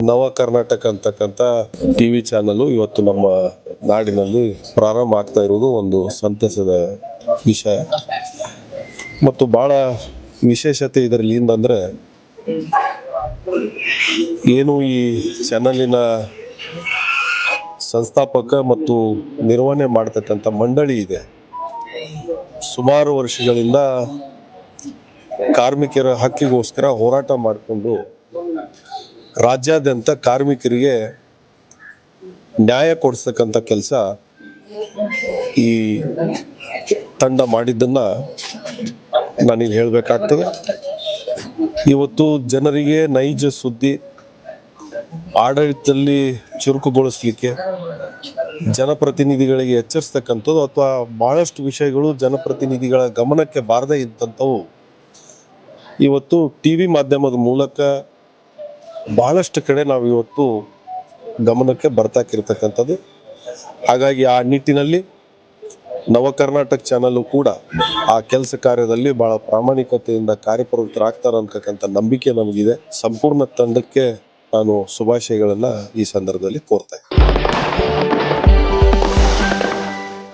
ನವ ಕರ್ನಾಟಕ ಅಂತಕ್ಕಂಥ TV channel ಇವತ್ತು ನಮ್ಮ ನಾಡಿನಲ್ಲಿ ಪ್ರಾರಂಭ ಆಗ್ತಾ ಇರುವುದು ಒಂದು ಸಂತಸದ ವಿಷಯ ಮತ್ತು ಬಹಳ ವಿಶೇಷತೆ ಇದರಲ್ಲಿ ಏನಂದ್ರೆ ಏನು ಈ ಚಾನಲಿನ ಸಂಸ್ಥಾಪಕ ಮತ್ತು ನಿರ್ವಹಣೆ ಮಾಡತಕ್ಕಂಥ ಮಂಡಳಿ ಇದೆ. ಸುಮಾರು ವರ್ಷಗಳಿಂದ ಕಾರ್ಮಿಕರ ಹಕ್ಕಿಗೋಸ್ಕರ ಹೋರಾಟ ಮಾಡಿಕೊಂಡು ರಾಜ್ಯಾದ್ಯಂತ ಕಾರ್ಮಿಕರಿಗೆ ನ್ಯಾಯ ಕೊಡಿಸ್ತಕ್ಕಂಥ ಕೆಲಸ ಈ ತಂಡ ಮಾಡಿದ್ದನ್ನ ನಾನಿಲ್ಲಿ ಹೇಳಬೇಕಾಗ್ತದೆ. ಇವತ್ತು ಜನರಿಗೆ ನೈಜ ಸುದ್ದಿ, ಆಡಳಿತದಲ್ಲಿ ಚುರುಕುಗೊಳಿಸ್ಲಿಕ್ಕೆ ಜನಪ್ರತಿನಿಧಿಗಳಿಗೆ ಎಚ್ಚರಿಸ್ತಕ್ಕಂಥದ್ದು ಅಥವಾ ಬಹಳಷ್ಟು ವಿಷಯಗಳು ಜನಪ್ರತಿನಿಧಿಗಳ ಗಮನಕ್ಕೆ ಬಾರದೇ ಇದ್ದಂಥವು ಇವತ್ತು ಟಿವಿ ಮಾಧ್ಯಮದ ಮೂಲಕ ಬಹಳಷ್ಟು ಕಡೆ ನಾವು ಇವತ್ತು ಗಮನಕ್ಕೆ ಬರ್ತಾಕಿರ್ತಕ್ಕಂಥದ್ದು. ಹಾಗಾಗಿ ಆ ನಿಟ್ಟಿನಲ್ಲಿ ನವ ಕರ್ನಾಟಕ ಚಾನಲ್ ಕೂಡ ಆ ಕೆಲಸ ಕಾರ್ಯದಲ್ಲಿ ಬಹಳ ಪ್ರಾಮಾಣಿಕತೆಯಿಂದ ಕಾರ್ಯಪ್ರವೃತ್ತರಾಗ್ತಾರೆ ಅಂತಕ್ಕಂಥ ನಂಬಿಕೆ ನಮಗಿದೆ. ಸಂಪೂರ್ಣ ತಂಡಕ್ಕೆ ನಾನು ಶುಭಾಶಯಗಳನ್ನ ಈ ಸಂದರ್ಭದಲ್ಲಿ ಕೋರ್ತಾ ಇದ್ದೀನಿ.